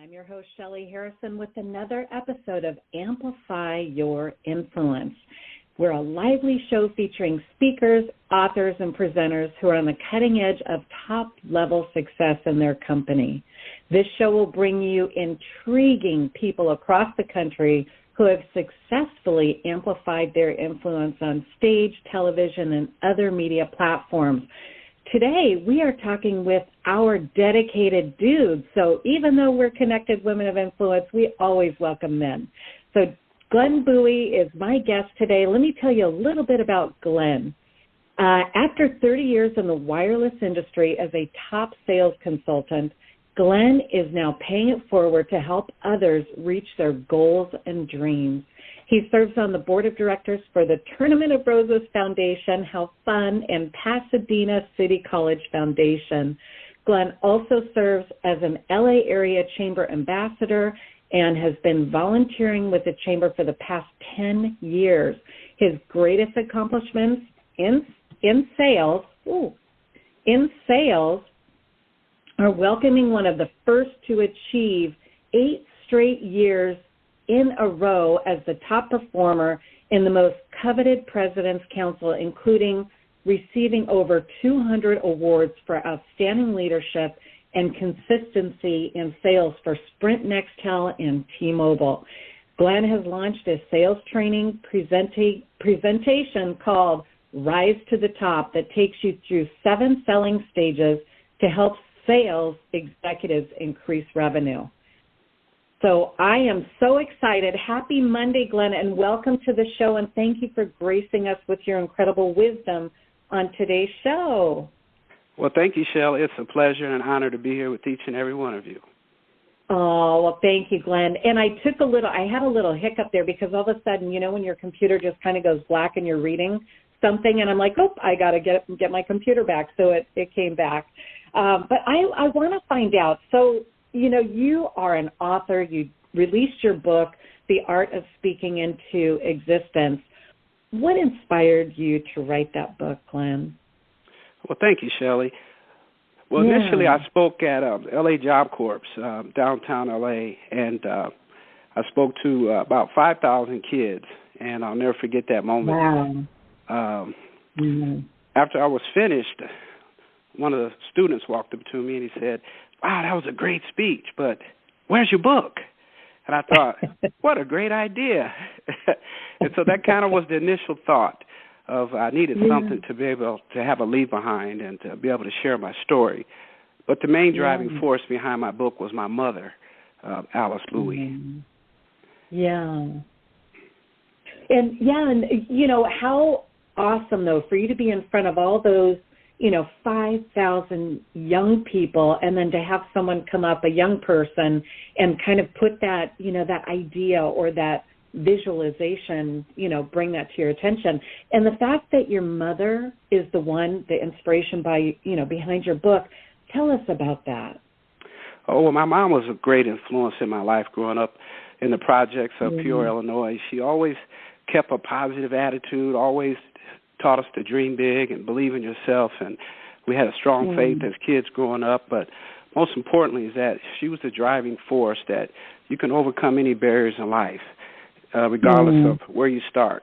I'm your host, Shelley Harrison, with another episode of Amplify Your Influence. We're a lively show featuring speakers, authors, and presenters who are on the cutting edge of top-level success in their company. This show will bring you intriguing people across the country who have successfully amplified their influence on stage, television, and other media platforms. Today, we are talking with our dedicated dudes. So even though we're connected women of influence, we always welcome men. So Glenn Bowie is my guest today. Let me tell you a little bit about Glenn. After 30 years in the wireless industry as a top sales consultant, Glenn is now paying it forward to help others reach their goals and dreams. He serves on the board of directors for the Tournament of Roses Foundation, How Fun, and Pasadena City College Foundation. Glenn also serves as an LA area chamber ambassador and has been volunteering with the chamber for the past 10 years. His greatest accomplishments in sales are welcoming one of the first to achieve 8 straight years in a row as the top performer in the most coveted President's Council, including receiving over 200 awards for outstanding leadership and consistency in sales for Sprint, Nextel, and T-Mobile. Glenn has launched a sales training presentation called Rise to the Top that takes you through 7 selling stages to help sales executives increase revenue. So I am so excited. Happy Monday, Glenn, and welcome to the show, and thank you for gracing us with your incredible wisdom on today's show. Well, thank you, Shelley. It's a pleasure and an honor to be here with each and every one of you. Oh, well, thank you, Glenn. And I had a little hiccup there because all of a sudden, you know, when your computer just kind of goes black and you're reading something, and I'm like, oh, I got to get my computer back. So it came back. But I want to find out. So, you know, you are an author. You released your book, The Art of Speaking into Existence. What inspired you to write that book, Glenn? Well, thank you, Shelley. Well, initially I spoke at LA Job Corps, downtown LA, and I spoke to about 5,000 kids, and I'll never forget that moment. Wow. After I was finished, one of the students walked up to me and he said, "Wow, that was a great speech, but where's your book?" And I thought, what a great idea. And so that kind of was the initial thought of I needed something to be able to have a leave behind and to be able to share my story. But the main driving force behind my book was my mother, Alice Bowie. Yeah. And, you know, how awesome, though, for you to be in front of all those, you know, 5,000 young people, and then to have someone come up, a young person, and kind of put that, you know, that idea or that visualization, you know, bring that to your attention. And the fact that your mother is the inspiration behind your book, tell us about that. Oh, well, my mom was a great influence in my life growing up in the projects of Peoria, Illinois. She always kept a positive attitude, always taught us to dream big and believe in yourself, and we had a strong faith as kids growing up. But most importantly is that she was the driving force that you can overcome any barriers in life, regardless of where you start.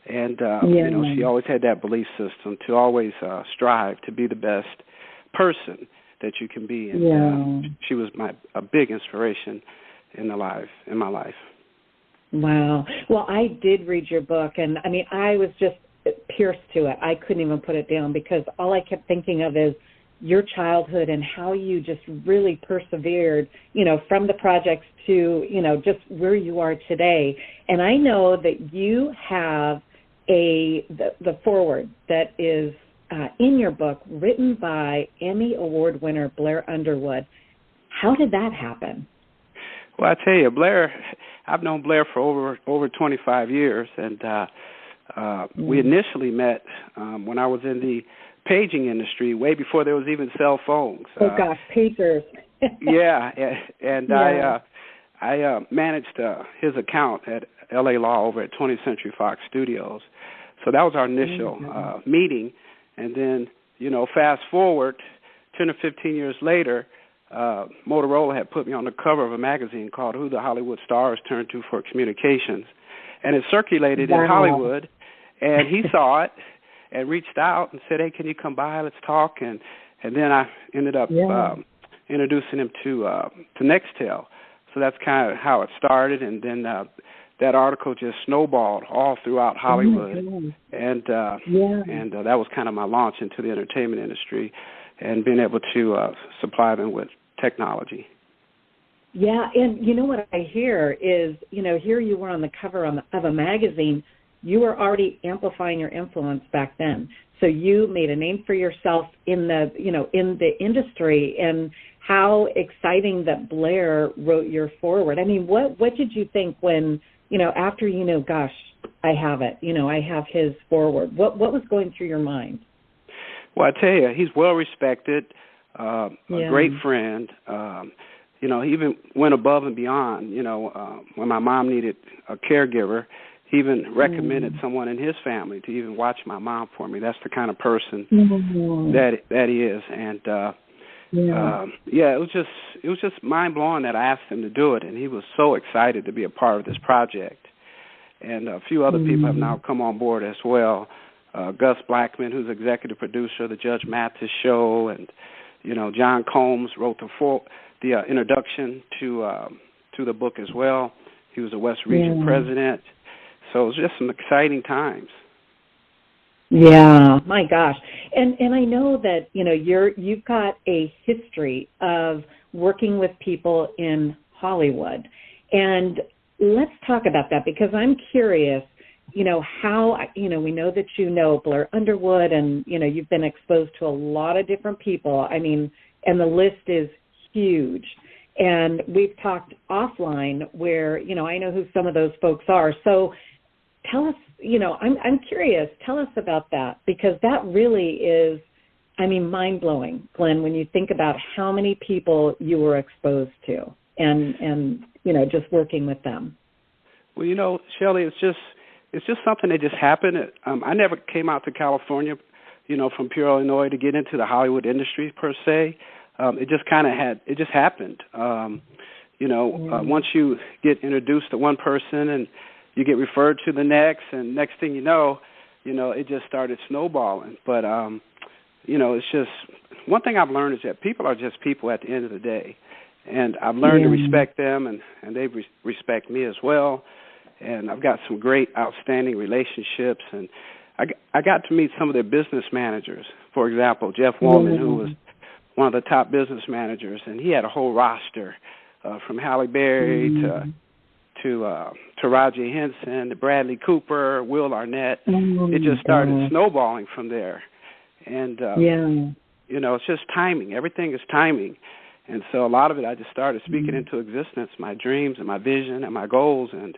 And, you know, she always had that belief system to always strive to be the best person that you can be. And she was a big inspiration in my life. Wow. Well, I did read your book, and, I mean, I was just pierced to it. I couldn't even put it down because all I kept thinking of is your childhood and how you just really persevered, you know, from the projects to, you know, just where you are today. And I know that you have the foreword that is in your book written by Emmy Award winner Blair Underwood. How did that happen? Well, I tell you, Blair, I've known Blair for over 25 years, and we initially met when I was in the paging industry, way before there was even cell phones. Oh gosh, pagers. I managed his account at LA Law over at 20th Century Fox Studios. So that was our initial meeting. And then, you know, fast forward 10 or 15 years later, Motorola had put me on the cover of a magazine called Who the Hollywood Stars Turn to for Communications. And it circulated in Hollywood, and he saw it and reached out and said, hey, can you come by? Let's talk. And then I ended up introducing him to Nextel. So that's kind of how it started, and then that article just snowballed all throughout Hollywood, and that was kind of my launch into the entertainment industry and being able to supply them with technology. Yeah, and you know what I hear is, here you were on the cover of a magazine. You were already amplifying your influence back then. So you made a name for yourself in the industry, and how exciting that Blair wrote your foreword. I mean, what did you think when, after gosh, I have it, I have his foreword. What was going through your mind? Well, I tell you, he's well respected, a great friend. He even went above and beyond. When my mom needed a caregiver, he even recommended someone in his family to even watch my mom for me. That's the kind of person that he is. And it was just mind blowing that I asked him to do it, and he was so excited to be a part of this project. And a few other people have now come on board as well. Gus Blackman, who's executive producer of the Judge Mathis show, and John Combs wrote the introduction to the book as well. He was the West Region president. So it was just some exciting times. Yeah, my gosh. And I know that, you've got a history of working with people in Hollywood. And let's talk about that, because I'm curious, how, we know that Blair Underwood, and, you've been exposed to a lot of different people. I mean, and the list is huge. And we've talked offline where, I know who some of those folks are. So tell us, I'm curious, tell us about that, because that really is, mind-blowing, Glenn, when you think about how many people you were exposed to and just working with them. Well, Shelley, it's just something that just happened. I never came out to California, from Pure, Illinois, to get into the Hollywood industry per se. It just happened. Once you get introduced to one person and you get referred to the next, and next thing you know, it just started snowballing. But, it's just, one thing I've learned is that people are just people at the end of the day. And I've learned to respect them, and they respect me as well. And I've got some great, outstanding relationships. And I got to meet some of their business managers. For example, Jeff Woolman, who was one of the top business managers, and he had a whole roster from Halle Berry to Roger Henson, to Bradley Cooper, Will Arnett. It just started snowballing from there. And, it's just timing. Everything is timing. And so a lot of it, I just started speaking into existence, my dreams and my vision and my goals. And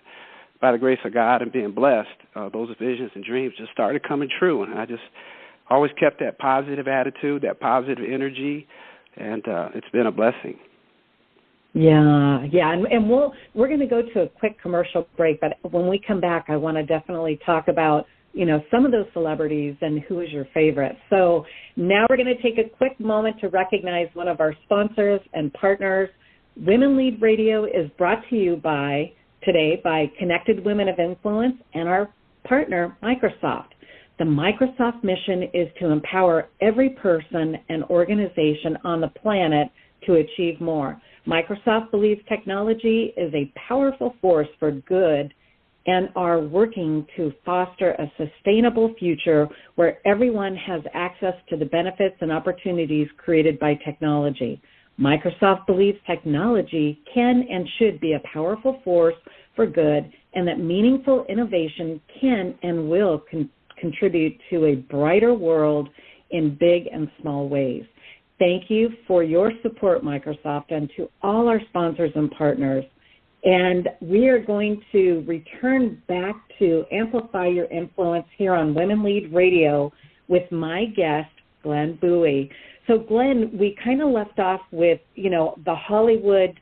by the grace of God and being blessed, those visions and dreams just started coming true. And I just always kept that positive attitude, that positive energy, and it's been a blessing. Yeah, and we're going to go to a quick commercial break, but when we come back, I want to definitely talk about, some of those celebrities and who is your favorite. So now we're going to take a quick moment to recognize one of our sponsors and partners. Women Lead Radio is brought to you today by Connected Women of Influence and our partner, Microsoft. The Microsoft mission is to empower every person and organization on the planet to achieve more. Microsoft believes technology is a powerful force for good and are working to foster a sustainable future where everyone has access to the benefits and opportunities created by technology. Microsoft believes technology can and should be a powerful force for good, and that meaningful innovation can and will contribute to a brighter world in big and small ways. Thank you for your support, Microsoft, and to all our sponsors and partners. And we are going to return back to Amplify Your Influence here on Women Lead Radio with my guest, Glenn Bowie. So, Glenn, we kind of left off with, the Hollywood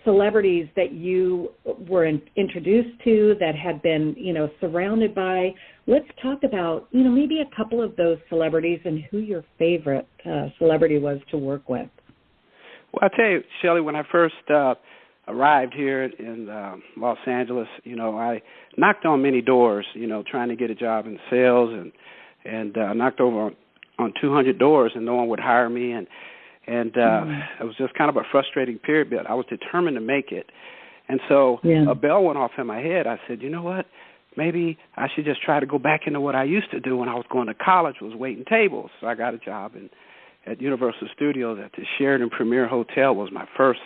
celebrities that you were introduced to, that had been, surrounded by. Let's talk about, maybe a couple of those celebrities and who your favorite celebrity was to work with. Well, I tell you, Shelley, when I first arrived here in Los Angeles, I knocked on many doors, trying to get a job in sales, and knocked over on 200 doors, and no one would hire me, and it was just kind of a frustrating period, but I was determined to make it. And so a bell went off in my head. I said, you know what? Maybe I should just try to go back into what I used to do when I was going to college, was waiting tables. So I got a job at Universal Studios at the Sheraton Premier Hotel. Was my first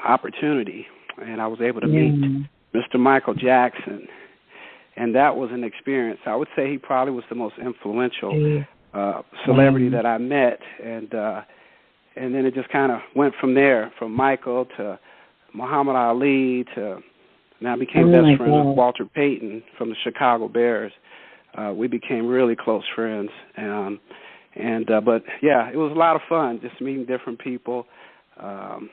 opportunity, and I was able to meet Mr. Michael Jackson, and that was an experience. I would say he probably was the most influential celebrity that I met, and then it just kind of went from there, from Michael to Muhammad Ali to now I became best friends with Walter Payton from the Chicago Bears. We became really close friends, but yeah, it was a lot of fun just meeting different people.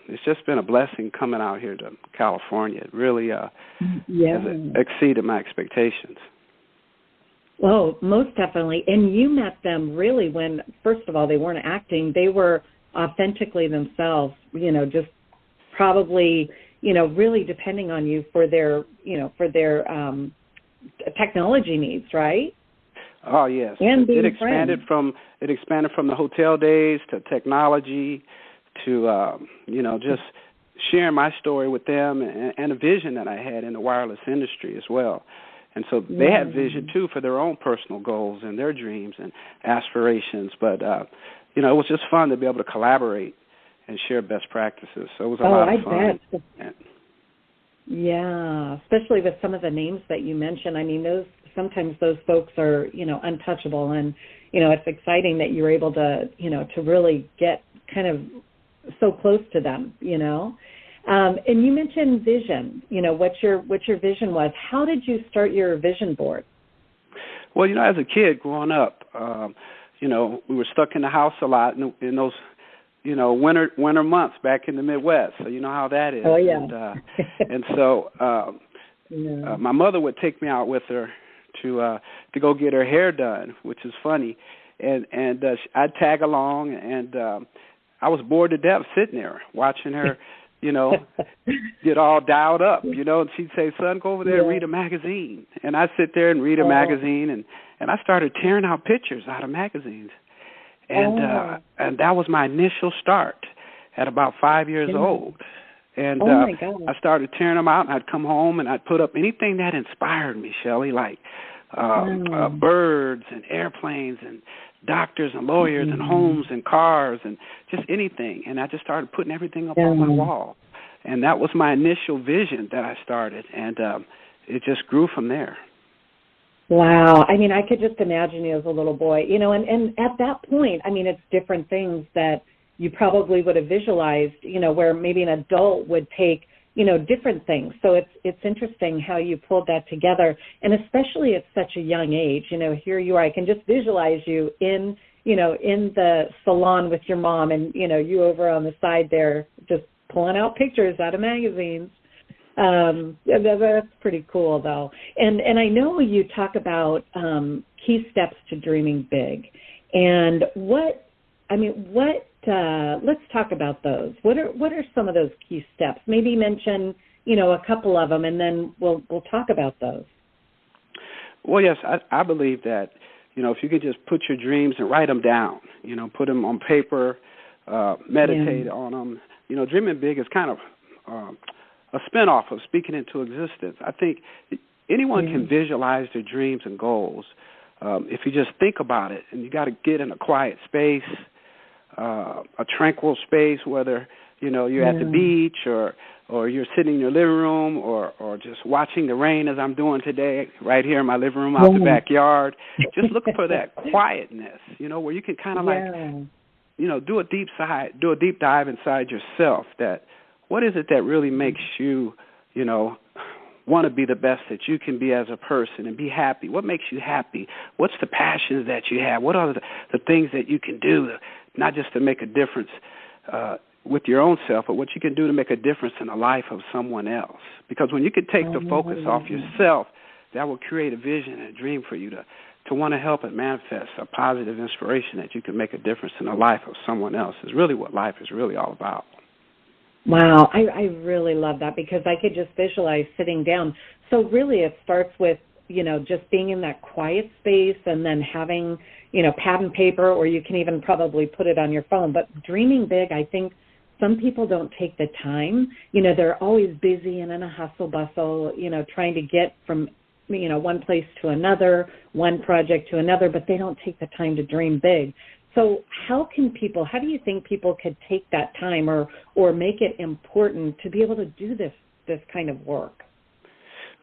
It's just been a blessing coming out here to California. It really has exceeded my expectations. Oh, most definitely. And you met them really when, first of all, they weren't acting. They were authentically themselves, just probably, really depending on you for their technology needs, right? Oh, yes. And being it expanded from the hotel days to technology to, just sharing my story with them and a vision that I had in the wireless industry as well. And so they had vision, too, for their own personal goals and their dreams and aspirations. But, it was just fun to be able to collaborate and share best practices. So it was a lot of fun. Bet. Yeah, especially with some of the names that you mentioned. I mean, sometimes those folks are, untouchable. And, it's exciting that you're able to, to really get kind of so close to them, And you mentioned vision, what your vision was. How did you start your vision board? Well, as a kid growing up, we were stuck in the house a lot in those, winter months back in the Midwest. So you know how that is. Oh, yeah. And so my mother would take me out with her to go get her hair done, which is funny. And I'd tag along, and I was bored to death sitting there watching her, get all dialed up, and she'd say, son, go over there and read a magazine. And I'd sit there and read a magazine, and I started tearing out pictures out of magazines. And that was my initial start at about 5 years old. And I started tearing them out, and I'd come home, and I'd put up anything that inspired me, Shelley, like birds and airplanes and doctors and lawyers and homes and cars and just anything. And I just started putting everything up on my wall. And that was my initial vision that I started, and it just grew from there. Wow. I mean, I could just imagine you as a little boy, and at that point, I mean, it's different things that you probably would have visualized, where maybe an adult would take, different things. So it's interesting how you pulled that together, and especially at such a young age. Here you are. I can just visualize you in the salon with your mom, and you over on the side there just pulling out pictures out of magazines. That's pretty cool, though. And I know you talk about key steps to dreaming big, and let's talk about those. What are some of those key steps? Maybe mention, a couple of them, and then we'll talk about those. Well, yes, I believe that, if you could just put your dreams and write them down, put them on paper, meditate on them. Dreaming big is kind of a spinoff of speaking into existence. I think anyone can visualize their dreams and goals if you just think about it, and you got to get in a quiet space, a tranquil space, whether you're at the beach or you're sitting in your living room or just watching the rain as I'm doing today right here in my living room out the backyard. Just look for that quietness, where you can kind of do a deep dive inside yourself. That what is it that really makes you want to be the best that you can be as a person and be happy? What makes you happy? What's the passions that you have? What are the things that you can do, not just to make a difference with your own self, but what you can do to make a difference in the life of someone else? Because when you can take the focus off yourself, that will create a vision and a dream for you to to want to help it manifest a positive inspiration that you can make a difference in the life of someone else is really what life is really all about. Wow, I really love that because I could just visualize sitting down. So really it starts with, just being in that quiet space and then having, pad and paper, or you can even probably put it on your phone. But dreaming big, I think some people don't take the time. They're always busy and in a hustle bustle, trying to get from, one place to another, one project to another, but they don't take the time to dream big. So how do you think people could take that time or make it important to be able to do this kind of work?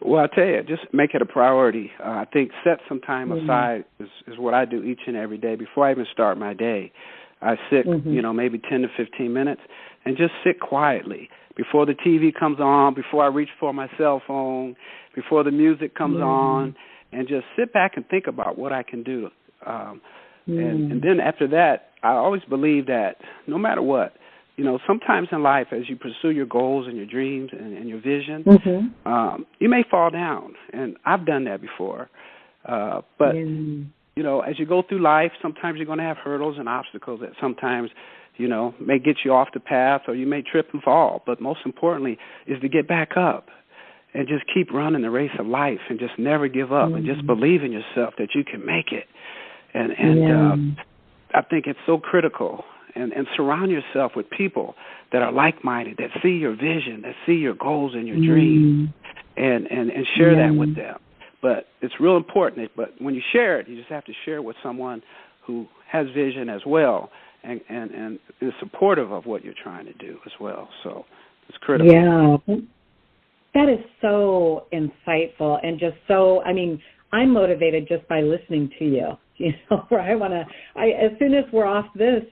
Well, I'll tell you, just make it a priority. I think set some time aside is what I do each and every day. Before I even start my day, I sit, maybe 10 to 15 minutes and just sit quietly before the TV comes on, before I reach for my cell phone, before the music comes on, and just sit back and think about what I can do. And then after that, I always believe that no matter what, sometimes in life as you pursue your goals and your dreams and your vision, you may fall down. And I've done that before. But, as you go through life, sometimes you're going to have hurdles and obstacles that sometimes, may get you off the path or you may trip and fall. But most importantly is to get back up and just keep running the race of life and just never give up and just believe in yourself that you can make it. And I think it's so critical. And surround yourself with people that are like-minded, that see your vision, that see your goals and your dreams, and share that with them. But it's real important. But when you share it, you just have to share it with someone who has vision as well and is supportive of what you're trying to do as well. So it's critical. Yeah, that is so insightful and just so, I'm motivated just by listening to you. Where as soon as we're off this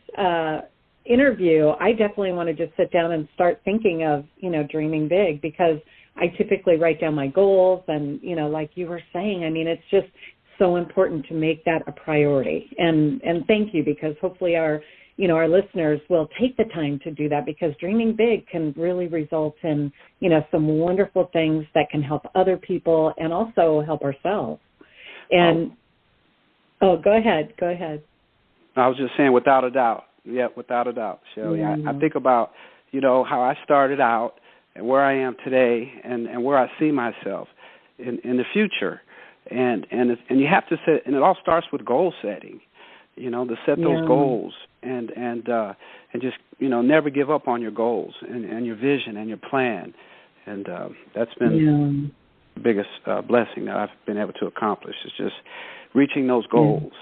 interview, I definitely want to just sit down and start thinking of, dreaming big, because I typically write down my goals and, like you were saying, it's just so important to make that a priority. And thank you, because hopefully our listeners will take the time to do that, because dreaming big can really result in, some wonderful things that can help other people and also help ourselves. And go ahead. I was just saying, without a doubt. Yeah, without a doubt, Shelley. I think about, how I started out and where I am today and where I see myself in the future. And you have to set, and it all starts with goal setting, to set those goals and just, never give up on your goals and your vision and your plan. And that's been the biggest blessing that I've been able to accomplish, is just reaching those goals.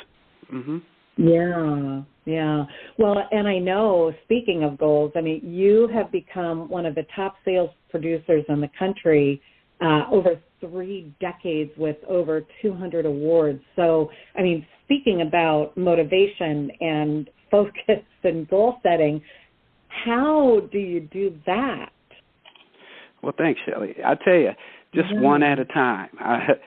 Yeah. Well, and I know, speaking of goals, you have become one of the top sales producers in the country over 3 decades with over 200 awards. So, speaking about motivation and focus and goal setting, how do you do that? Well, thanks, Shelley. I tell you, just one at a time.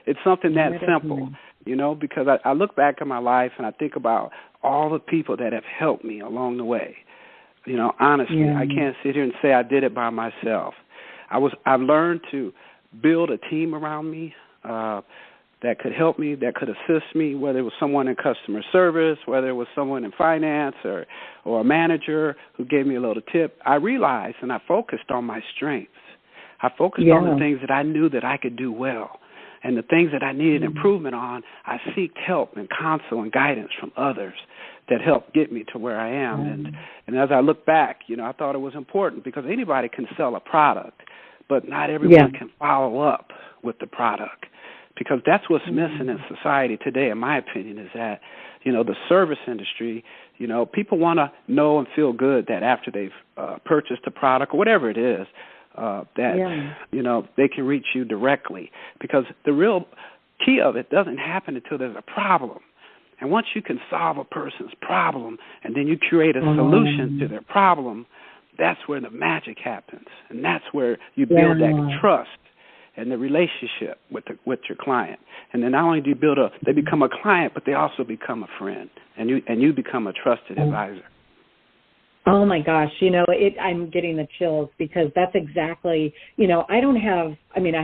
It's something that simple. Because I look back at my life and I think about all the people that have helped me along the way. Honestly, I can't sit here and say I did it by myself. I've learned to build a team around me that could help me, that could assist me, whether it was someone in customer service, whether it was someone in finance or a manager who gave me a little tip. I realized and I focused on my strengths. I focused on the things that I knew that I could do well. And the things that I needed improvement on, I seeked help and counsel and guidance from others that helped get me to where I am. And as I look back, I thought it was important, because anybody can sell a product, but not everyone can follow up with the product, because that's what's missing in society today, in my opinion, is that, the service industry, people want to know and feel good that after they've purchased a product or whatever it is, they can reach you directly, because the real key of it doesn't happen until there's a problem. And once you can solve a person's problem and then you create a solution to their problem, that's where the magic happens. And that's where you build that trust and the relationship with your client. And then not only do you they become a client, but they also become a friend, and you become a trusted advisor. Oh my gosh, I'm getting the chills, because that's exactly, I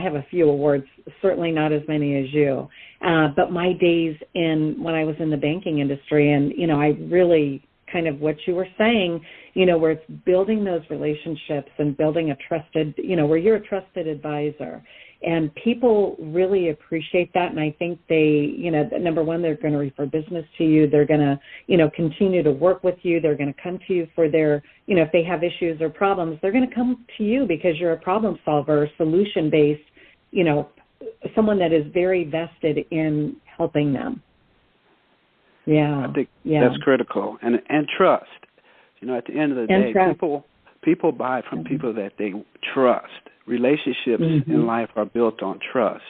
have a few awards, certainly not as many as you. But my days when I was in the banking industry, and, I really kind of what you were saying, where it's building those relationships and building a trusted, where you're a trusted advisor. And people really appreciate that. And I think they, number one, they're going to refer business to you. They're going to, continue to work with you. They're going to come to you for their, if they have issues or problems, they're going to come to you because you're a problem solver, solution-based, someone that is very vested in helping them. Yeah. I think that's critical. And trust. At the end of the day, people buy from people that they trust. Relationships in life are built on trust.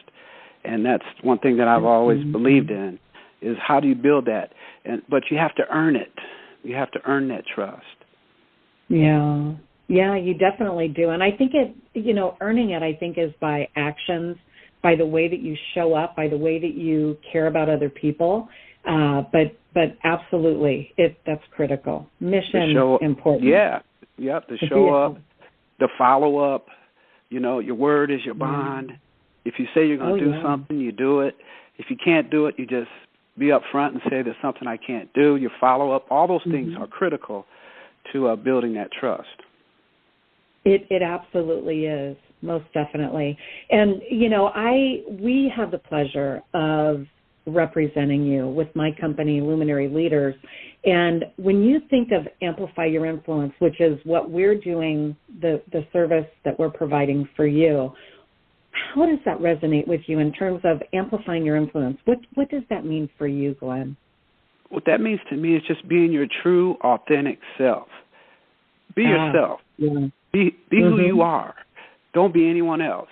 And that's one thing that I've always believed in, is how do you build that? But you have to earn it. You have to earn that trust. Yeah. Yeah, you definitely do. And I think earning it, I think, is by actions, by the way that you show up, by the way that you care about other people. But absolutely, that's critical. Mission important. Yeah. Yep. To show up, the follow up. Your word is your bond. If you say you're going to do something, you do it. If you can't do it, you just be up front and say there's something I can't do. You follow up. All those things are critical to building that trust. It absolutely is, most definitely. And, we have the pleasure of representing you with my company, Luminary Leaders. And when you think of Amplify Your Influence, which is what we're doing, the service that we're providing for you, how does that resonate with you in terms of amplifying your influence? What does that mean for you, Glenn? What that means to me is just being your true, authentic self. Be yourself. Yeah. Be who you are. Don't be anyone else.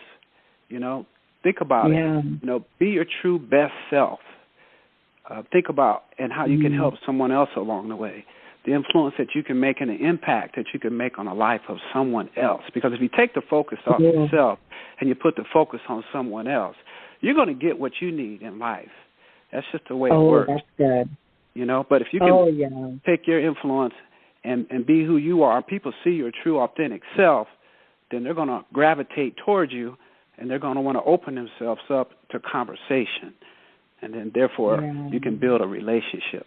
Think about it. Be your true best self. Think about and how you can help someone else along the way. The influence that you can make and the impact that you can make on the life of someone else. Because if you take the focus off yourself and you put the focus on someone else, you're going to get what you need in life. That's just the way it works. That's good. But if you can take your influence and be who you are, people see your true, authentic self, then they're going to gravitate towards you, and they're going to want to open themselves up to conversation. And then, therefore, you can build a relationship.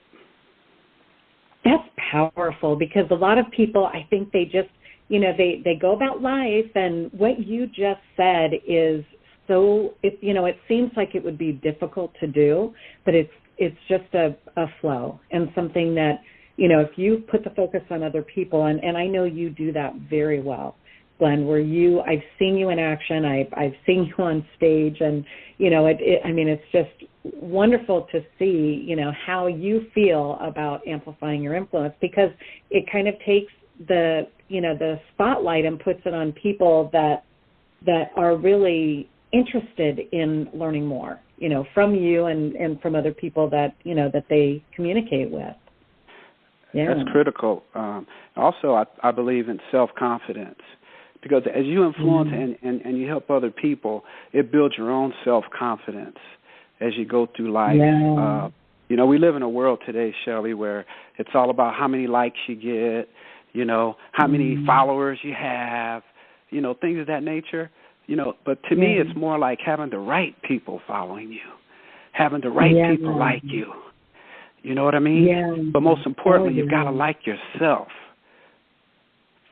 That's powerful, because a lot of people, I think they just, they go about life, and what you just said is so, it seems like it would be difficult to do, but it's just a flow and something that, if you put the focus on other people, and I know you do that very well, Glenn, where I've seen you in action, I've seen you on stage, and, it's just wonderful to see, how you feel about amplifying your influence, because it kind of takes the spotlight and puts it on people that are really interested in learning more, from you and from other people that, that they communicate with. Yeah. That's critical. Also, I believe in self-confidence, because as you influence and you help other people, it builds your own self-confidence as you go through life. Yeah. We live in a world today, Shelley, where it's all about how many likes you get, how many followers you have, things of that nature. But to me, it's more like having the right people following you, having the right people like you. You know what I mean? Yeah. But most importantly, you've got to like yourself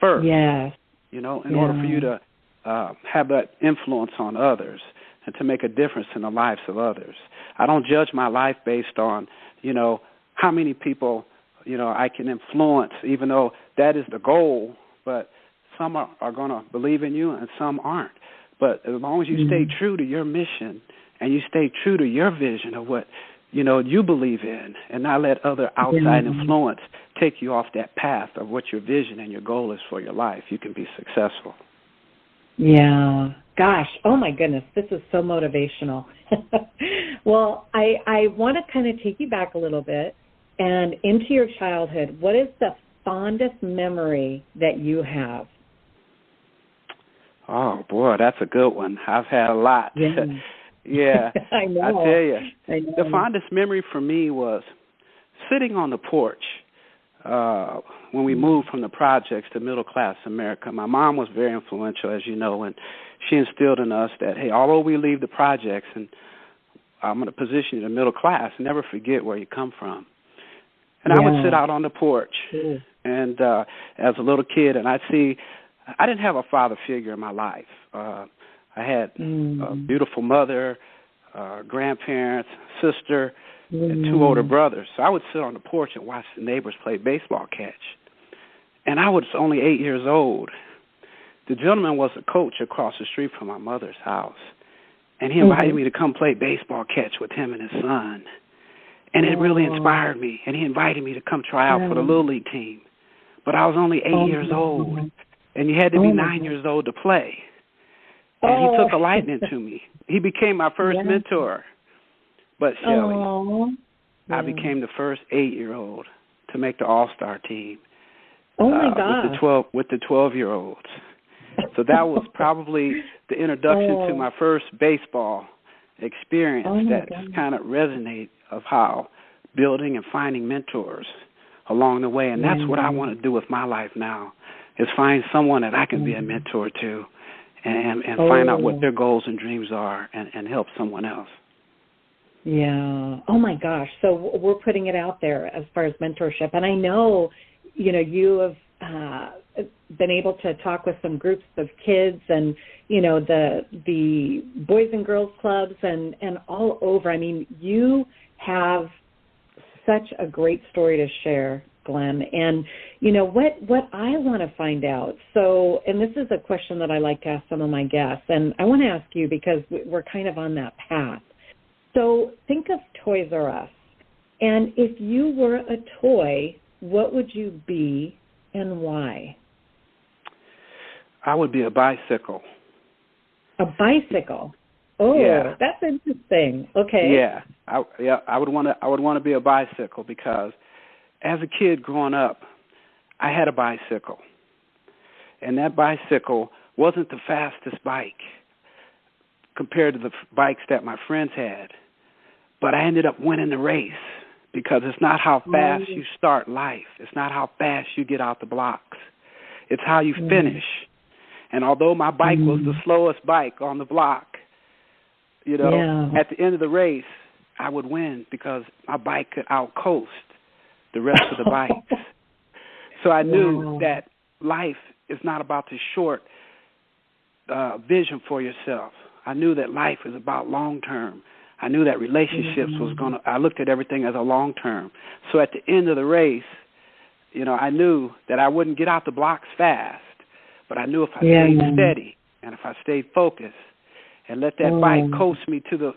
first. Yeah. In order for you to have that influence on others and to make a difference in the lives of others. I don't judge my life based on, how many people, I can influence, even though that is the goal. But some are going to believe in you and some aren't. But as long as you stay true to your mission and you stay true to your vision of what, you believe in, and not let other outside influence take you off that path of what your vision and your goal is for your life, you can be successful. Yeah. Gosh, oh my goodness, this is so motivational. Well, I want to kind of take you back a little bit and into your childhood. What is the fondest memory that you have? Oh, boy, that's a good one. I've had a lot. Yeah. Yeah, I know. I tell you, the fondest memory for me was sitting on the porch when we moved from the projects to middle-class America. My mom was very influential, as you know, and she instilled in us that, hey, although we leave the projects and I'm going to position you in the middle class. Never forget where you come from. And I would sit out on the porch, and as a little kid, and I didn't have a father figure in my life. I had a beautiful mother, grandparents, sister, and 2 older brothers. So I would sit on the porch and watch the neighbors play baseball catch. And I was only 8 years old. The gentleman was a coach across the street from my mother's house. And he invited me to come play baseball catch with him and his son. And it really inspired me. And he invited me to come try out for the Little League team. But I was only 8 years old. And you had to be 9 years old to play. And he took a liking to me. He became my first mentor. But, Shelley, I became the first 8-year-old to make the All-Star team. Oh, my God. With the 12-year-olds. So that was probably the introduction to my first baseball experience that just kind of resonated of how building and finding mentors along the way. And that's what I want to do with my life now, is find someone that I can be a mentor to and find out what their goals and dreams are and help someone else. Yeah. Oh, my gosh. So we're putting it out there as far as mentorship. And I know, you have been able to talk with some groups of kids and, the Boys and Girls Clubs and all over. I mean, you have such a great story to share, Glenn. And, what I want to find out, and this is a question that I like to ask some of my guests, and I want to ask you because we're kind of on that path. So think of Toys R Us. And if you were a toy, what would you be and why? I would be a bicycle. A bicycle? Oh, yeah. That's interesting. Okay. Yeah. I would want to be a bicycle because as a kid growing up, I had a bicycle. And that bicycle wasn't the fastest bike compared to the bikes that my friends had. But I ended up winning the race because it's not how fast you start life. It's not how fast you get out the blocks. It's how you finish. And although my bike was the slowest bike on the block, at the end of the race, I would win because my bike could outcoast the rest of the bikes. So I knew that life is not about the short vision for yourself. I knew that life is about long term. I knew that relationships I looked at everything as a long term. So at the end of the race, I knew that I wouldn't get out the blocks fast, but I knew if I stayed steady and if I stayed focused and let that bike coast me to the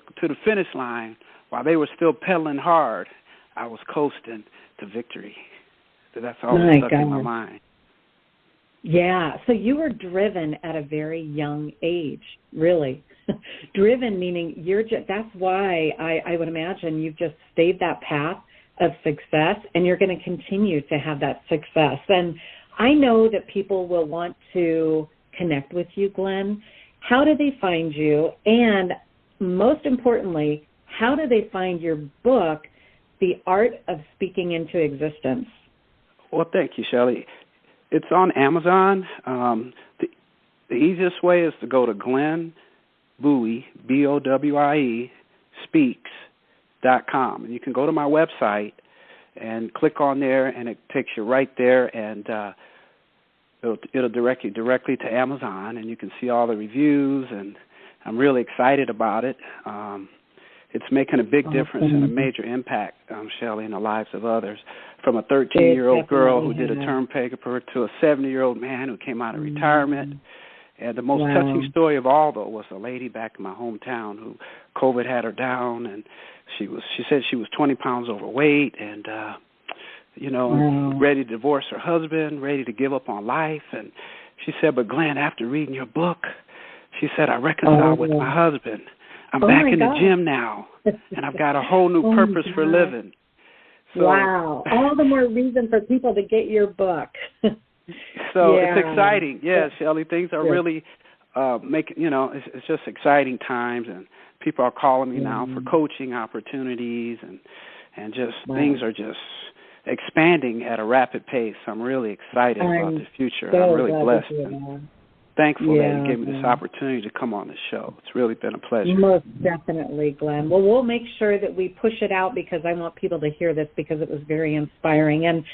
finish line while they were still pedaling hard, I was coasting to victory. So that's all that stuck in my mind. Yeah, so you were driven at a very young age, really. Driven meaning that's why I would imagine you've just stayed that path of success and you're going to continue to have that success. And I know that people will want to connect with you, Glenn. How do they find you? And most importantly, how do they find your book, The Art of Speaking into Existence? Well, thank you, Shelley. It's on Amazon. The easiest way is to go to Glenn Bowie, Bowie, speaks.com. And you can go to my website and click on there, and it takes you right there, and it'll direct you directly to Amazon, and you can see all the reviews, and I'm really excited about it. It's making a big difference and a major impact, Shelley, in the lives of others. From a 13-year-old girl who did a term paper to a 70-year-old man who came out of retirement. And the most touching story of all, though, was a lady back in my hometown who COVID had her down, and she said she was 20 pounds overweight and, ready to divorce her husband, ready to give up on life. And she said, but Glenn, after reading your book, she said, I reconciled with my husband. I'm back in the gym now, and I've got a whole new purpose for living. So, wow. All the more reason for people to get your book. So it's exciting. Yes, Shelley, things are really it's just exciting times, and people are calling me now for coaching opportunities, and just things are just expanding at a rapid pace. I'm really excited about the future. I'm really blessed. thankful that you gave me this opportunity to come on the show. It's really been a pleasure. Most definitely, Glenn. Well, we'll make sure that we push it out because I want people to hear this because it was very inspiring. And,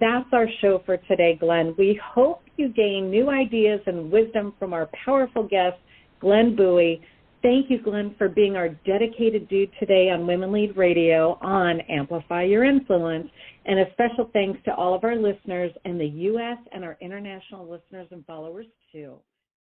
that's our show for today, Glenn. We hope you gain new ideas and wisdom from our powerful guest, Glenn Bowie. Thank you, Glenn, for being our dedicated dude today on Women Lead Radio on Amplify Your Influence. And a special thanks to all of our listeners in the U.S. and our international listeners and followers, too.